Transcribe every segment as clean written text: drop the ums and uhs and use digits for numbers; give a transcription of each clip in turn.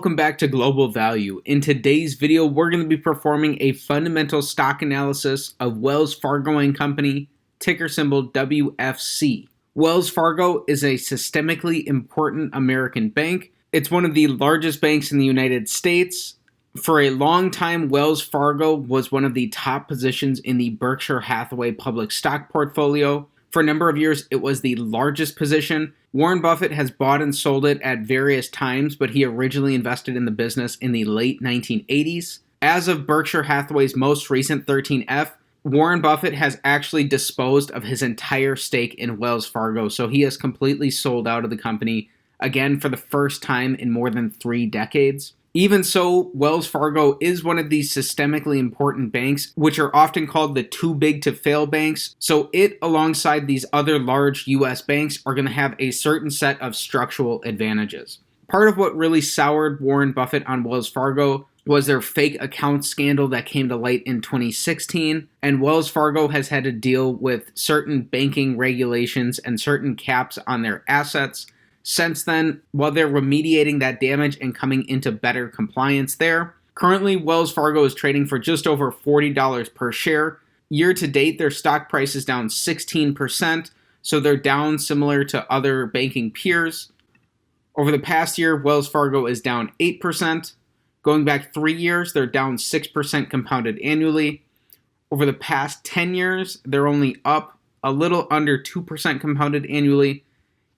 Welcome back to Global Value. In today's video, we're going to be performing a fundamental stock analysis of Wells Fargo Company, ticker symbol WFC. Wells Fargo is a systemically important American bank. It's one of the largest banks in the United States. For a long time, Wells Fargo was one of the top positions in the Berkshire Hathaway public stock portfolio. For a number of years, it was the largest position. Warren Buffett has bought and sold it at various times, but he originally invested in the business in the late 1980s. As of Berkshire Hathaway's most recent 13F, Warren Buffett has actually disposed of his entire stake in Wells Fargo, so he has completely sold out of the company, again for the first time in more than 3 decades. Even so, Wells Fargo is one of these systemically important banks, which are often called the too big to fail banks. So it, alongside these other large US banks, are going to have a certain set of structural advantages. Part of what really soured Warren Buffett on Wells Fargo was their fake account scandal that came to light in 2016, and Wells Fargo has had to deal with certain banking regulations and certain caps on their assets. Since then, while they're remediating that damage and coming into better compliance there, currently Wells Fargo is trading for just over $40 per share. Year to date, their stock price is down 16%, so they're down similar to other banking peers. Over the past year, Wells Fargo is down 8%. Going back 3 years, they're down 6% compounded annually. Over the past 10 years, they're only up a little under 2% compounded annually.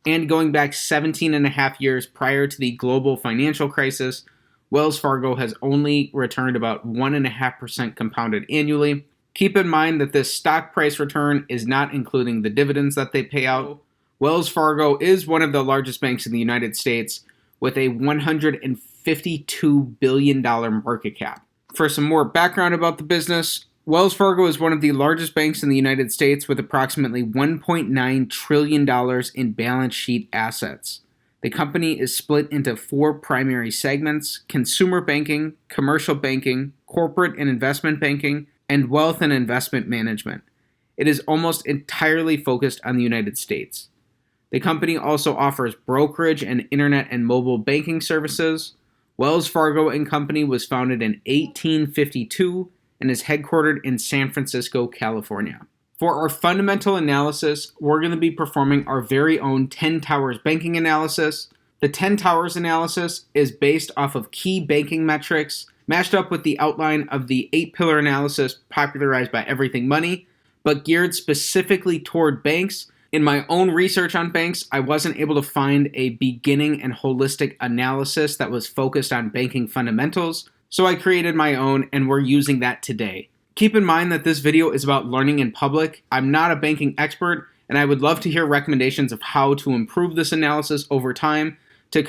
And going back 17 and a half years prior to the global financial crisis, Wells Fargo has only returned about 1.5% compounded annually. Keep in mind that this stock price return is not including the dividends that they pay out. Wells Fargo is one of the largest banks in the United States with a $152 billion market cap. For some more background about the business, Wells Fargo is one of the largest banks in the United States with approximately $1.9 trillion in balance sheet assets. The company is split into 4 primary segments: consumer banking, commercial banking, corporate and investment banking, and wealth and investment management. It is almost entirely focused on the United States. The company also offers brokerage and internet and mobile banking services. Wells Fargo Company was founded in 1852 and is headquartered in San Francisco, California. For our fundamental analysis, we're going to be performing our very own 10 Towers banking analysis. The 10 Towers analysis is based off of key banking metrics, matched up with the outline of the 8-pillar analysis popularized by Everything Money, but geared specifically toward banks. In my own research on banks, I wasn't able to find a beginning and holistic analysis that was focused on banking fundamentals, so I created my own, and we're using that today. Keep in mind that this video is about learning in public. I'm not a banking expert, and I would love to hear recommendations of how to improve this analysis over time to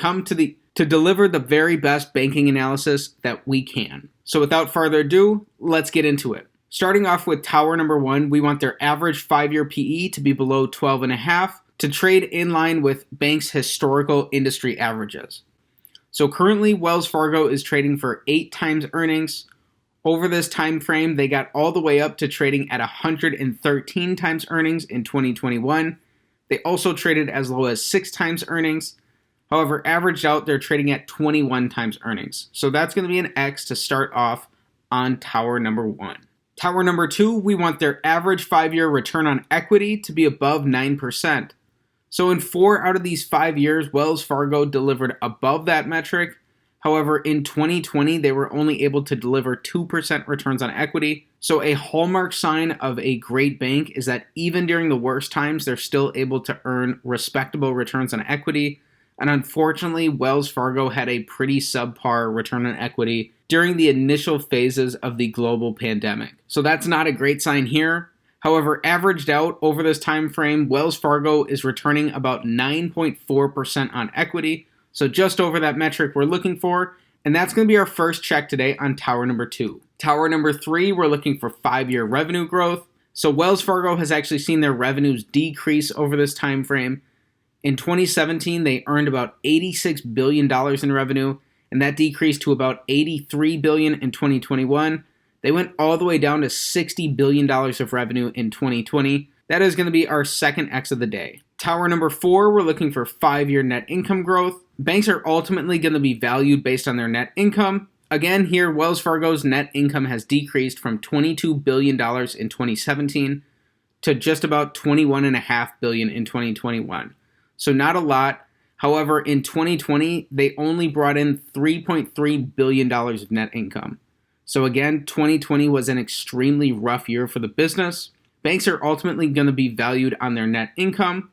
deliver the very best banking analysis that we can. So without further ado, let's get into it. Starting off with tower number 1, we want their average 5-year PE to be below 12.5 to trade in line with banks' historical industry averages. So currently, Wells Fargo is trading for 8 times earnings. Over this time frame, they got all the way up to trading at 113 times earnings in 2021. They also traded as low as 6 times earnings. However, averaged out, they're trading at 21 times earnings. So that's going to be an X to start off on tower number 1. Tower number 2, we want their average 5-year return on equity to be above 9%. So in 4 out of these 5 years, Wells Fargo delivered above that metric. However, in 2020, they were only able to deliver 2% returns on equity. So a hallmark sign of a great bank is that even during the worst times, they're still able to earn respectable returns on equity. And unfortunately, Wells Fargo had a pretty subpar return on equity during the initial phases of the global pandemic. So that's not a great sign here. However, averaged out over this time frame, Wells Fargo is returning about 9.4% on equity, so just over that metric we're looking for, and that's going to be our first check today on tower number 2. Tower number 3, we're looking for 5-year revenue growth. So Wells Fargo has actually seen their revenues decrease over this time frame. In 2017, they earned about $86 billion in revenue, and that decreased to about $83 billion in 2021. They went all the way down to $60 billion of revenue in 2020. That is going to be our second X of the day. Tower number 4, we're looking for 5-year net income growth. Banks are ultimately going to be valued based on their net income. Again, here, Wells Fargo's net income has decreased from $22 billion in 2017 to just about $21.5 billion in 2021. So not a lot. However, in 2020, they only brought in $3.3 billion of net income. So again, 2020 was an extremely rough year for the business. Banks are ultimately going to be valued on their net income.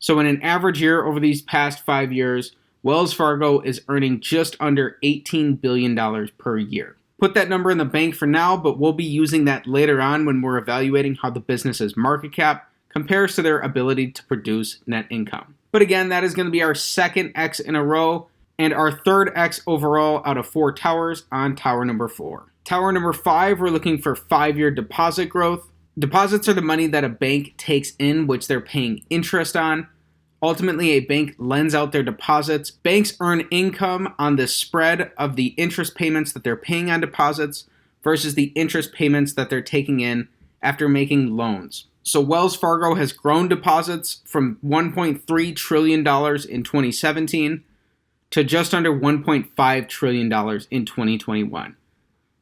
So in an average year over these past 5 years, Wells Fargo is earning just under $18 billion per year. Put that number in the bank for now, but we'll be using that later on when we're evaluating how the business's market cap compares to their ability to produce net income. But again, that is going to be our second X in a row and our third X overall out of 4 towers on tower number 4. Tower number 5, we're looking for 5-year deposit growth. Deposits are the money that a bank takes in, which they're paying interest on. Ultimately, a bank lends out their deposits. Banks earn income on the spread of the interest payments that they're paying on deposits versus the interest payments that they're taking in after making loans. So Wells Fargo has grown deposits from $1.3 trillion in 2017 to just under $1.5 trillion in 2021.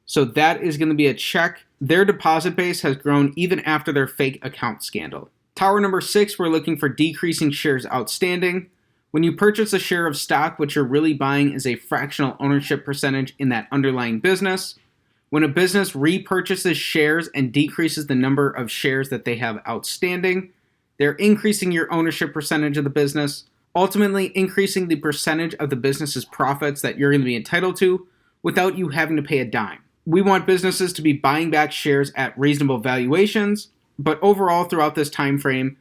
So that is going to be a check. Their deposit base has grown even after their fake account scandal. Tower number 6, we're looking for decreasing shares outstanding. When you purchase a share of stock, what you're really buying is a fractional ownership percentage in that underlying business. When a business repurchases shares and decreases the number of shares that they have outstanding, they're increasing your ownership percentage of the business, ultimately increasing the percentage of the business's profits that you're going to be entitled to without you having to pay a dime. We want businesses to be buying back shares at reasonable valuations, but overall throughout this time frame,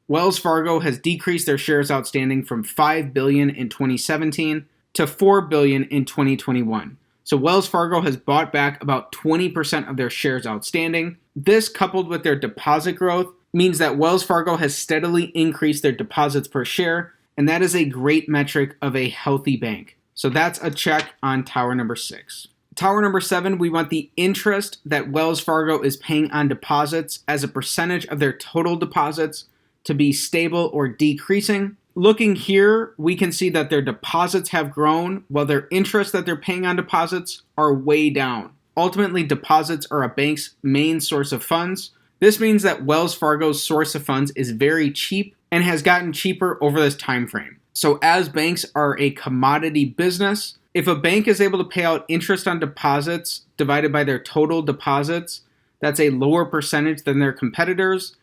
Wells Fargo has decreased their shares outstanding from 5 billion in 2017 to 4 billion in 2021. So Wells Fargo has bought back about 20% of their shares outstanding. This, coupled with their deposit growth, means that Wells Fargo has steadily increased their deposits per share, and that is a great metric of a healthy bank. So that's a check on tower number 6. Tower number 7, we want the interest that Wells Fargo is paying on deposits as a percentage of their total deposits to be stable or decreasing. Looking here, we can see that their deposits have grown while their interest that they're paying on deposits are way down. Ultimately, deposits are a bank's main source of funds. This means that Wells Fargo's source of funds is very cheap and has gotten cheaper over this time frame. So as banks are a commodity business, if a bank is able to pay out interest on deposits divided by their total deposits, that's a lower percentage than their competitors,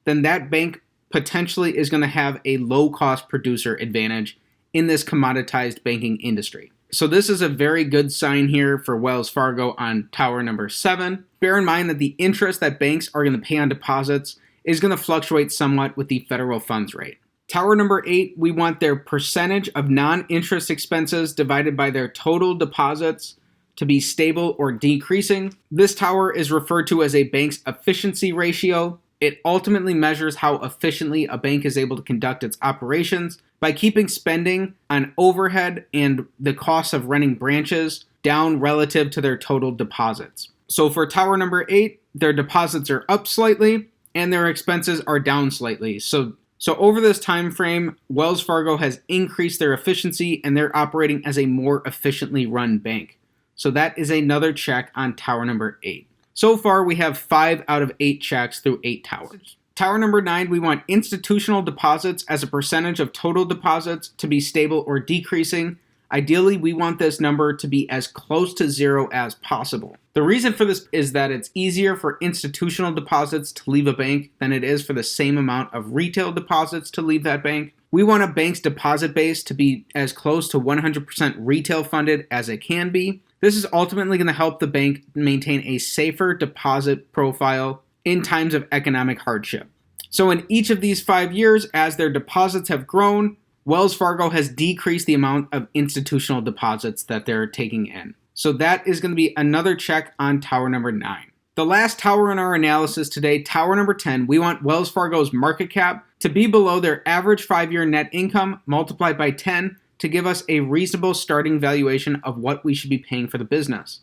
then that bank potentially is going to have a low-cost producer advantage in this commoditized banking industry. So this is a very good sign here for Wells Fargo on tower number 7. Bear in mind that the interest that banks are going to pay on deposits is going to fluctuate somewhat with the federal funds rate. Tower number 8, we want their percentage of non-interest expenses divided by their total deposits to be stable or decreasing. This tower is referred to as a bank's efficiency ratio. It ultimately measures how efficiently a bank is able to conduct its operations by keeping spending on overhead and the cost of running branches down relative to their total deposits. So for tower number 8, their deposits are up slightly and their expenses are down slightly. So over this time frame, Wells Fargo has increased their efficiency and they're operating as a more efficiently run bank. So that is another check on tower number 8. So far, we have 5 out of 8 checks through 8 towers. Tower number 9, we want institutional deposits as a percentage of total deposits to be stable or decreasing. Ideally, we want this number to be as close to 0 as possible. The reason for this is that it's easier for institutional deposits to leave a bank than it is for the same amount of retail deposits to leave that bank. We want a bank's deposit base to be as close to 100% retail funded as it can be. This is ultimately going to help the bank maintain a safer deposit profile in times of economic hardship. So in each of these 5 years, as their deposits have grown, Wells Fargo has decreased the amount of institutional deposits that they're taking in. So that is going to be another check on tower number 9. The last tower in our analysis today, tower number 10, we want Wells Fargo's market cap to be below their average 5-year net income multiplied by 10 to give us a reasonable starting valuation of what we should be paying for the business.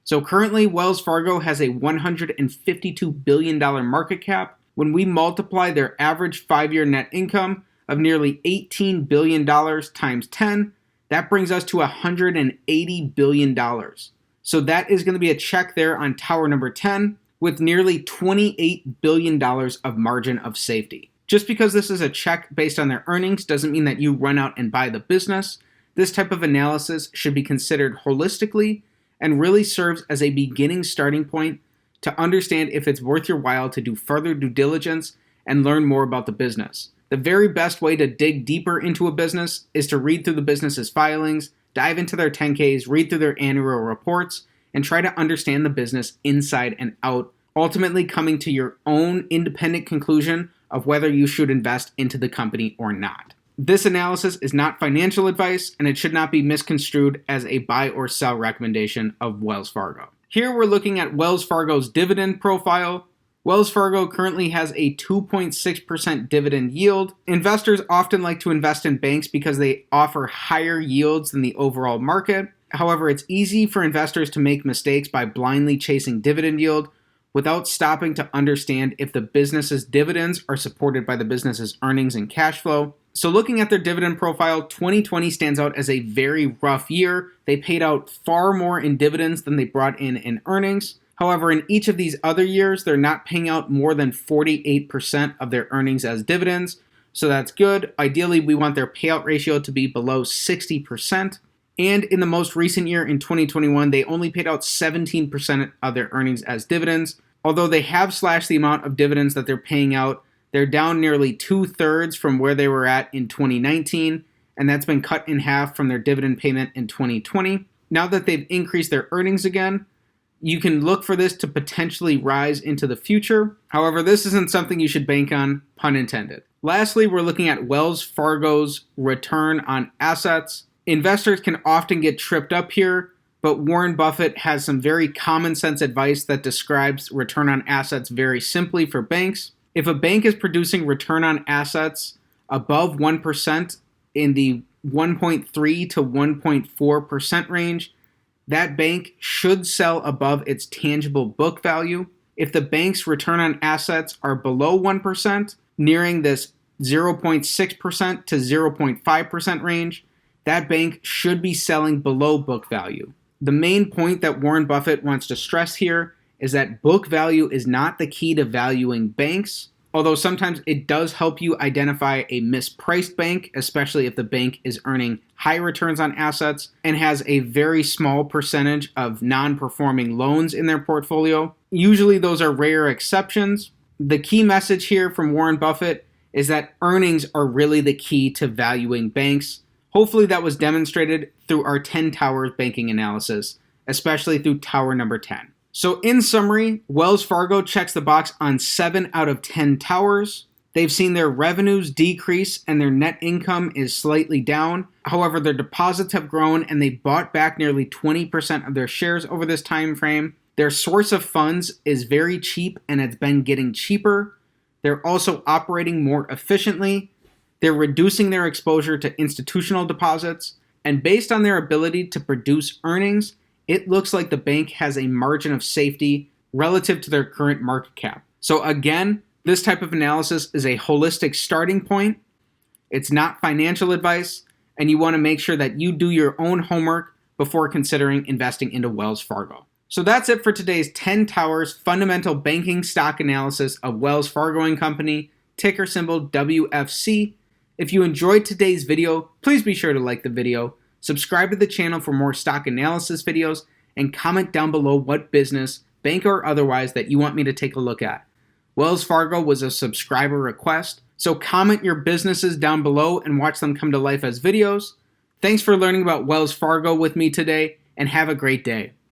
So currently, Wells Fargo has a $152 billion market cap. When we multiply their average 5-year net income of nearly $18 billion times 10, that brings us to $180 billion. So that is going to be a check there on tower number 10 with nearly $28 billion of margin of safety. Just because this is a check based on their earnings doesn't mean that you run out and buy the business. This type of analysis should be considered holistically and really serves as a beginning starting point to understand if it's worth your while to do further due diligence and learn more about the business. The very best way to dig deeper into a business is to read through the business's filings, dive into their 10Ks, read through their annual reports, and try to understand the business inside and out, ultimately coming to your own independent conclusion of whether you should invest into the company or not. This analysis is not financial advice, and it should not be misconstrued as a buy or sell recommendation of Wells Fargo. Here we're looking at Wells Fargo's dividend profile. Wells Fargo currently has a 2.6% dividend yield. Investors often like to invest in banks because they offer higher yields than the overall market. However, it's easy for investors to make mistakes by blindly chasing dividend yield without stopping to understand if the business's dividends are supported by the business's earnings and cash flow. So looking at their dividend profile, 2020 stands out as a very rough year. They paid out far more in dividends than they brought in earnings. However, in each of these other years, they're not paying out more than 48% of their earnings as dividends. So that's good. Ideally, we want their payout ratio to be below 60%. And in the most recent year, in 2021, they only paid out 17% of their earnings as dividends. Although they have slashed the amount of dividends that they're paying out, they're down nearly 2/3 from where they were at in 2019, and that's been cut in half from their dividend payment in 2020. Now that they've increased their earnings again, you can look for this to potentially rise into the future. However, this isn't something you should bank on, pun intended. Lastly, we're looking at Wells Fargo's return on assets. Investors can often get tripped up here, but Warren Buffett has some very common sense advice that describes return on assets very simply for banks. If a bank is producing return on assets above 1% in the 1.3 to 1.4% range, that bank should sell above its tangible book value. If the bank's return on assets are below 1%, nearing this 0.6% to 0.5% range, that bank should be selling below book value. The main point that Warren Buffett wants to stress here is that book value is not the key to valuing banks, although sometimes it does help you identify a mispriced bank, especially if the bank is earning high returns on assets and has a very small percentage of non-performing loans in their portfolio. Usually those are rare exceptions. The key message here from Warren Buffett is that earnings are really the key to valuing banks. Hopefully that was demonstrated through our 10 towers banking analysis, especially through tower number 10. So in summary, Wells Fargo checks the box on 7 out of 10 towers. They've seen their revenues decrease and their net income is slightly down. However, their deposits have grown and they bought back nearly 20% of their shares over this time frame. Their source of funds is very cheap and it's been getting cheaper. They're also operating more efficiently. They're reducing their exposure to institutional deposits. And based on their ability to produce earnings, it looks like the bank has a margin of safety relative to their current market cap. So again, this type of analysis is a holistic starting point. It's not financial advice, and you want to make sure that you do your own homework before considering investing into Wells Fargo. So that's it for today's 10 Towers fundamental banking stock analysis of Wells Fargo Company, ticker symbol WFC. If you enjoyed today's video, please be sure to like the video, subscribe to the channel for more stock analysis videos, and comment down below what business, bank or otherwise, that you want me to take a look at. Wells Fargo was a subscriber request, so comment your businesses down below and watch them come to life as videos. Thanks for learning about Wells Fargo with me today, and have a great day.